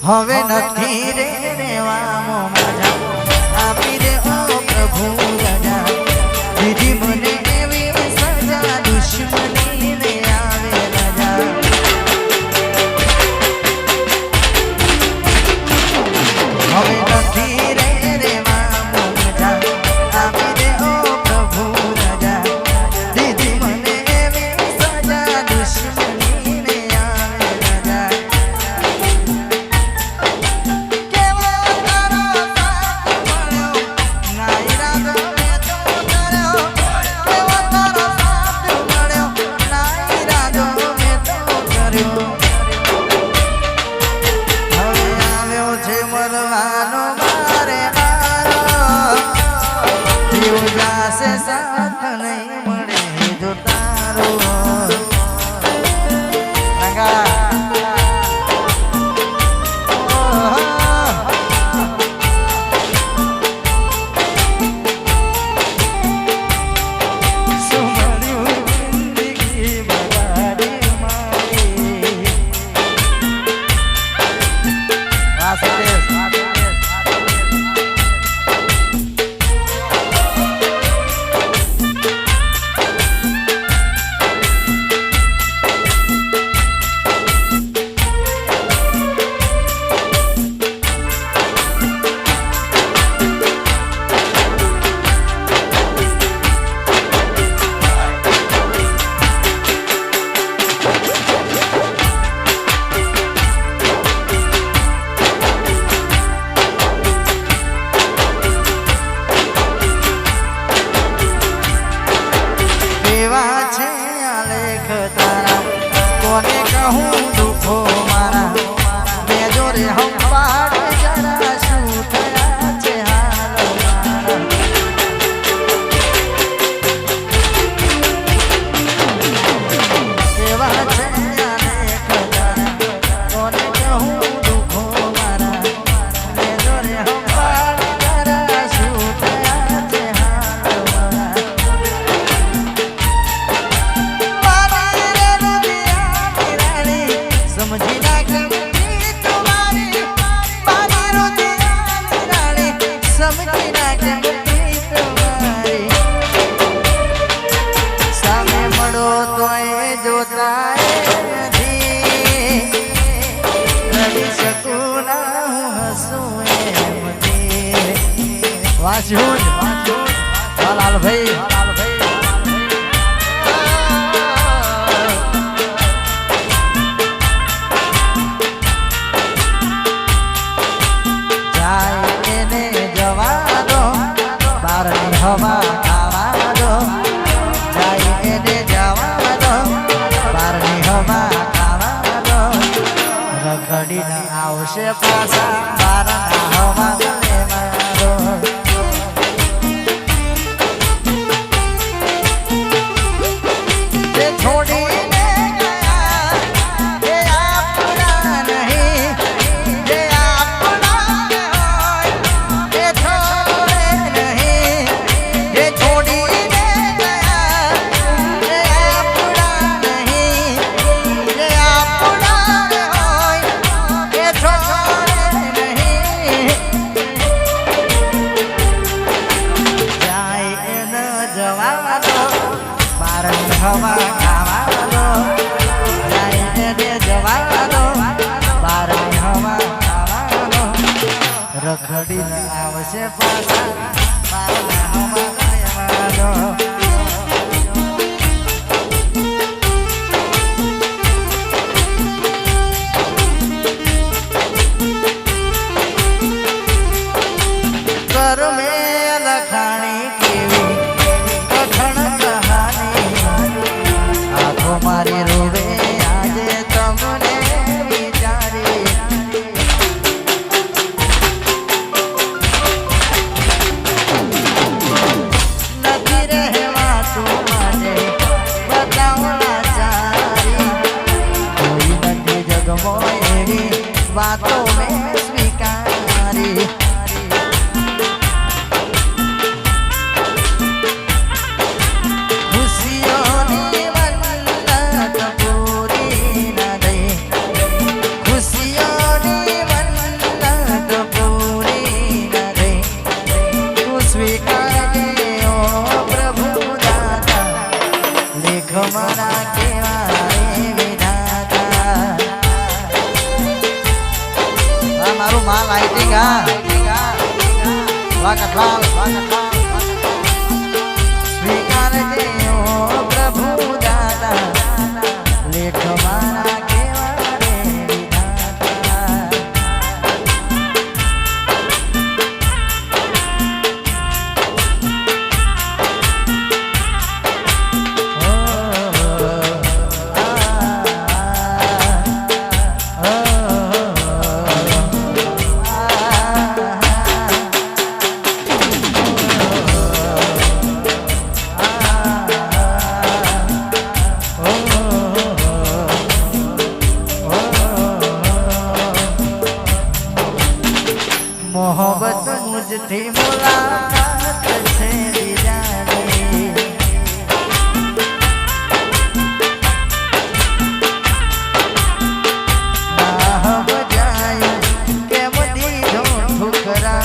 હવે નથી રે રેવાનો મજા આપી દે ઓ પ્રભુ રજા દીધી મને એવી સજા દુશ્મની ને આવે રજા હવે નથી રે રેવાનો મજા આપી દે ઓ પ્રભુ રજા દીધી મને એવી સજા દુશ્મની ને આવે રજા साथ नहीं मरे जो तारो कोने कहूँ दुखो मारा मैं जो रे हम पार जरा सूतरा छे हाल मारा सेवा छे अनेक तारा कोने कहूँ दुखो मारा मैं जो रे हम पार जरा सूतरा छे हाल मारा समझी ना गमती तुम्हारी पानी रोती रानी समझी ना गमती तुम्हारी सामे मड़ो तो ये जोता नहीं रवि सकूं ना हूँ हंसूं वासून लाल भाई हवा खावा दो जाए ने जावा दो बारनी हवा खावा दो रखड़ी न आवशे पासा बारना हवा ले मारो ये छोड़ी ने गया ये अपना नहीं ये अपना होय ये छोड़े नहीं हवा खावा दो जाए दे जवा दो बारा हवा खावा दो रखड़ी न आवशे पासा बारा हवा खावा दो कर में लखाणी केवी मारी रोवे आज तमने विचारी नदी रहवा तू माने बतावला चारी कोई नदी जगमो एवी बातों में स्वीकारी खुशियों માં લાઇટિંગ હા વાકટલાલ સ્વીકારજે ઓ પ્રભુ દાદા લેખ મારા કેવા રે વિધાતા मोहब्बत मुझसे मुलाकात से जाने ना बजाए के मदी जो ठुकरा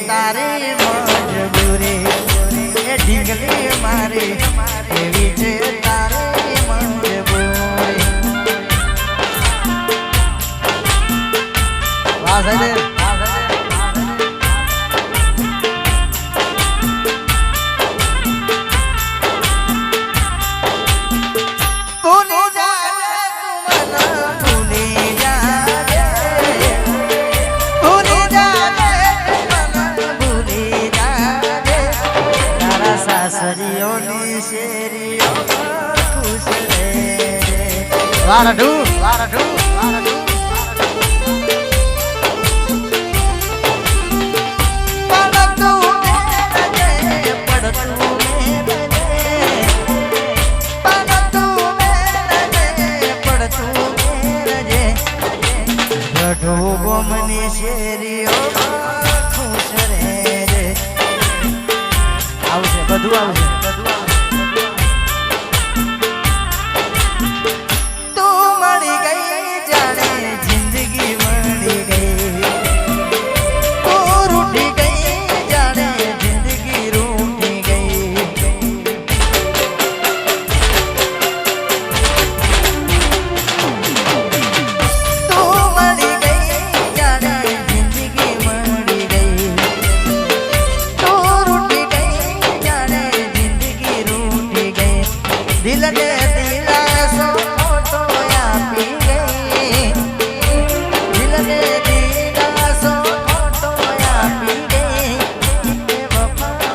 તારી મજબૂરી એ ઢીંગલી મારી એવી છે તારી મજબૂરી વાહ સાહેબ સાસરીઓની શેરીઓ ખુશ રે વારડુ વારડુ વારડુ ગોમની શેરીઓ ખુશ રે આવશે બધું આવશે તું મળી ગઈ જાણે જિંદગી મળી ગઈ તું રૂઠી ગઈ જાણે જિંદગી રૂઠી ગઈ તું મળી ગઈ જાણે જિંદગી મળી ગઈ દિલ ને દિલાસો મોટો આપી ગઈ દિલ ને દિલાસો મોટો આપી ગઈ વફા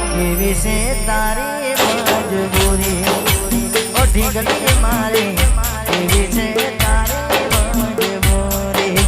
કેવી છે તારી મજબૂરી ઓ ઢીંગલી મારી કેવી છે તારી મજબૂરી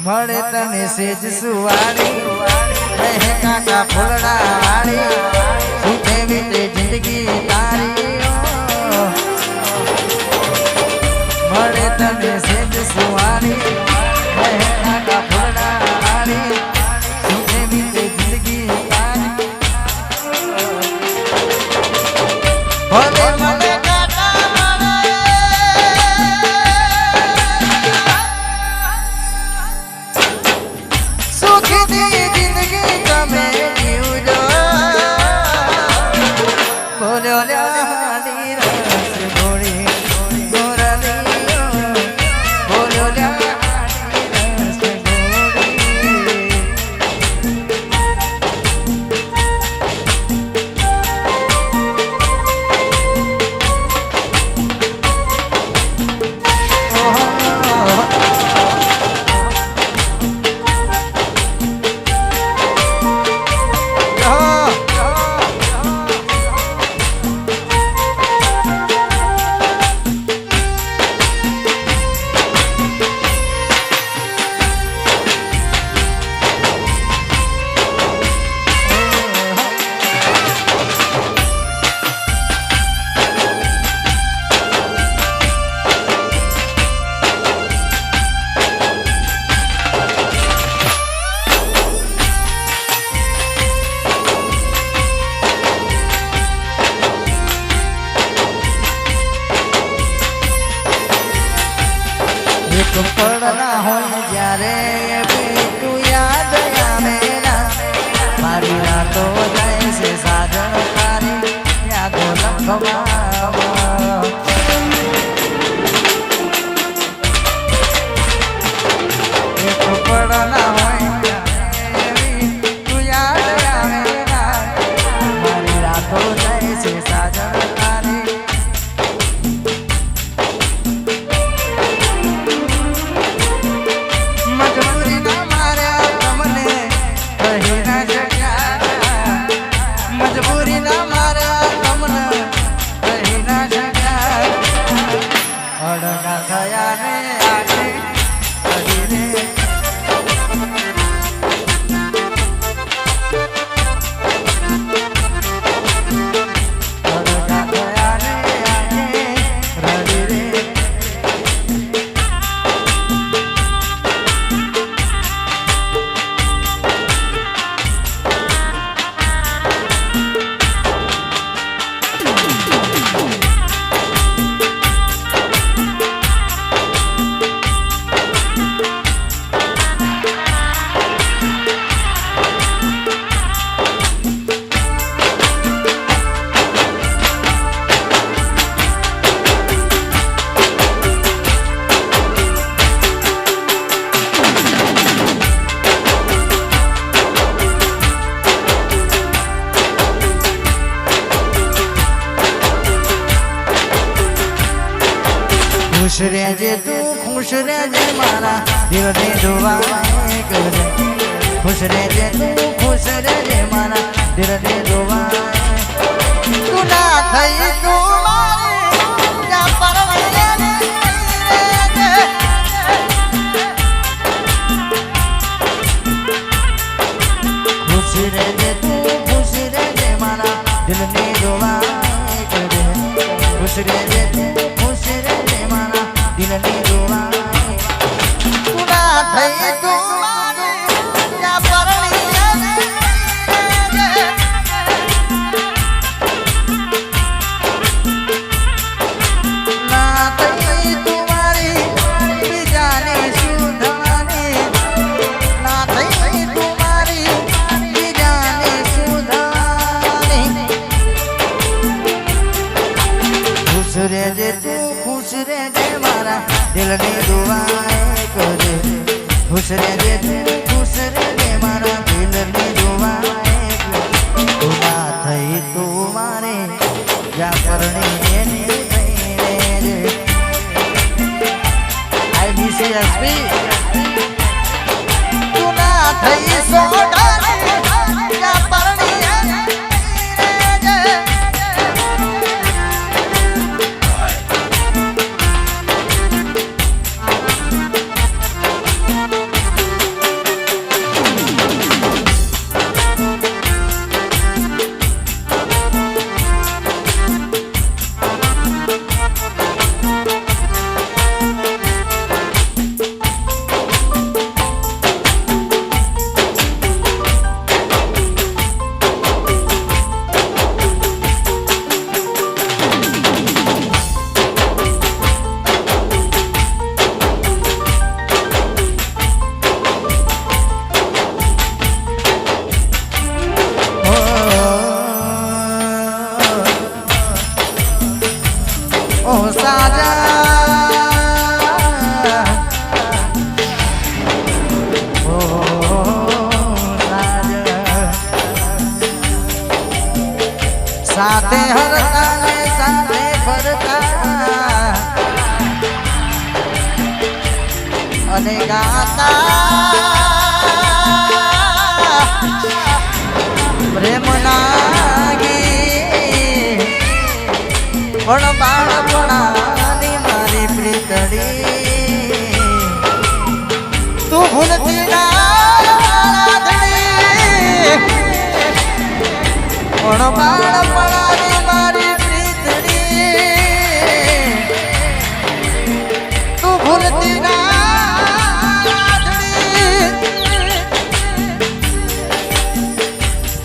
મળે તને સેજ સુવાળી રહે કાકા ફૂલડા વાળી સુખે વીતે જિંદગી તારી મળે તને સેજ સુવાળી રહે કાકા ફૂલડા વાળી સુખે વીતે જિંદગી તારી ભલે મને પડના હોય જ્યારે તું યાદ આવેલા મારી રાતો જાય છે સાજણ તારી યાદો લખવા પડના હોય તું યાદ આવેલા મારી રાતો જાય છે સાજણ તારી खुश रहजे तू खुश रहजे मारा दिल ने दुआ करे खुश रहजे तू खुश रहजे मारा दिल ने दुआ तू ना थई तू मारी या परवैया ने खुश रहजे तू खुश रहजे मारा दिल ने दुआ करे खुश रहजे तू खुश रहजे मारा दिल ने दुआ तू ना थई तू मारी या परवैया ने ना थई तू मारी बीजाने सुधाने ना थई तू मारी बीजाने सुधाने खुश रहजे तू खुश रहजे मारा दिल ने दुआ करे खुश रहजे तू खुश रहजे मारा दिल ने दुआ तू ना थई तू मारे या परणी ने रे आई बीसीएसपी तू ना थई सोडाने या परणी ओ साजा ओ साजा साथे हरता ने साथे फरता अने गाता प्रेम नागी पण बाळपणानी मारी प्रीतडी तू भूलती ना पण बाळपणानी मारी प्रीतडी तू भूलती ना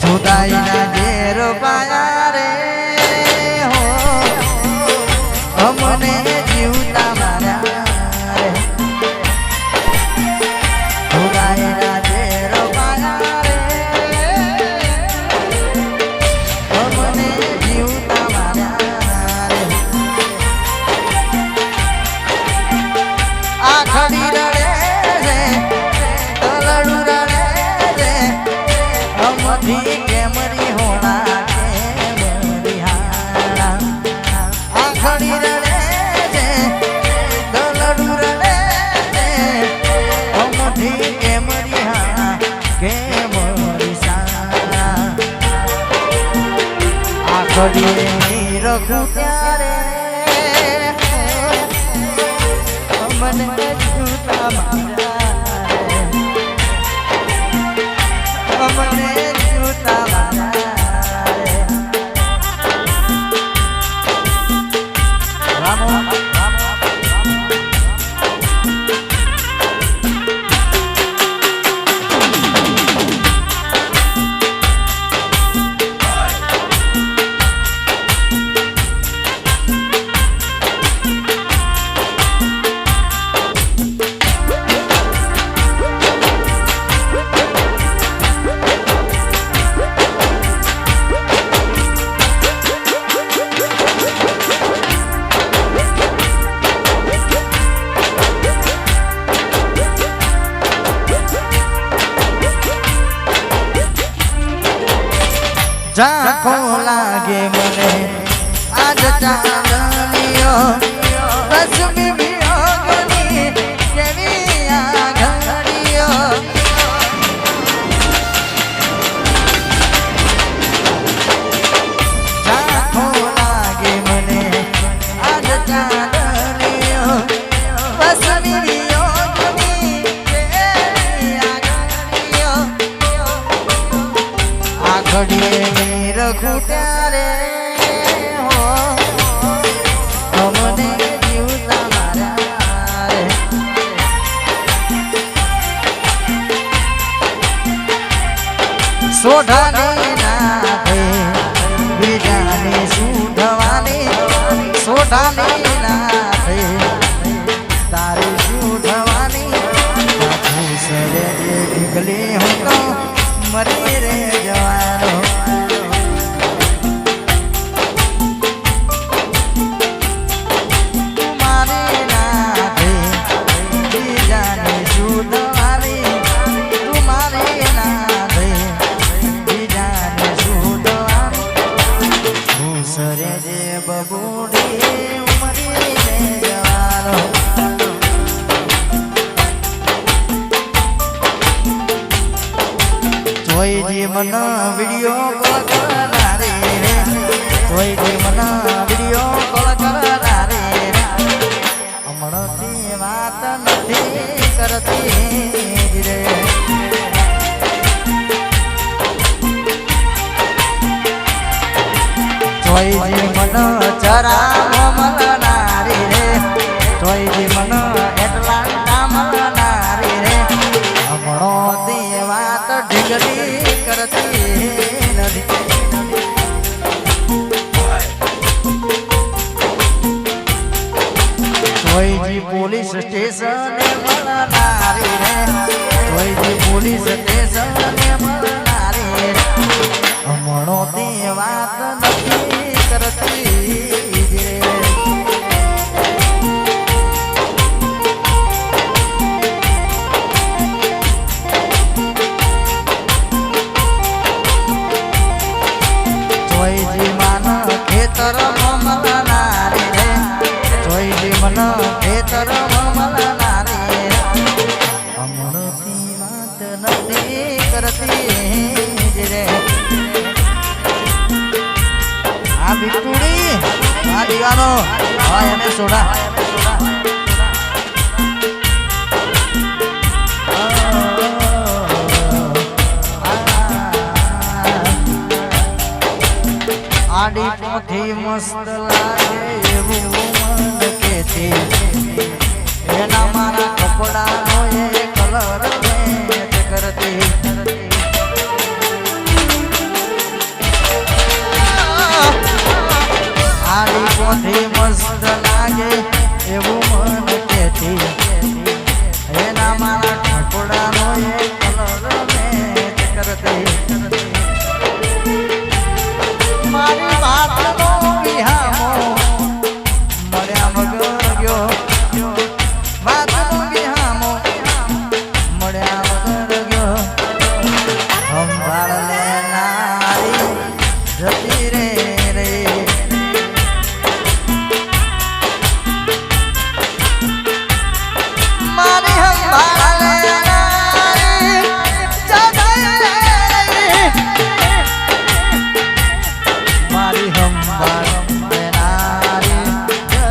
जुदाई ना जेर पाया रे हो हम ઘડીએ રખું ત્યારે મને જૂતા મારા મને જૂતા મારા ઝાંખો લાગે મને આજ ચાંદનીઓ રશ્મિ વિયોગની કેવી આ ઘડીઓ ઝાંખો લાગે મને આજ ચાંદનીઓ રશ્મિ વિયોગની કેવી આ ઘડીઓ આ ઘડીએ રખું ત્યારે હો મને જીવતા મારા રે સોઢાની નાથે બીજાને સુઢવાની સોઢાની નાથે તારે સુઢવાની સરે ઢીકલી હું તો મરી રે જવાનો મને વિડિયો કોલ કરનારે કોઈ જે મને વિડિયો કોલ કરનારે હમણાંથી વાત નથી કરતી રે કોઈ જે મને જરા મળનારી રે કોઈ જે મને એટલા મળનારી રે હમણાંથી વાત ઢીકલી પોલીસ સ્ટેશન મળનારી રે કોઈ પોલીસ સ્ટેશન મળનારી રે હમણો તે વાત નથી કરતી ખેતર મળનારી રે જોઈ મને ખેતર મળનારી હમણાંથી વાત નથી કરતી રે આ બિટુડી આ દીવાનો હા એને સોડા આડી પોથી મસ્ત લાગે એવું મન કે છે એના મારા કપડા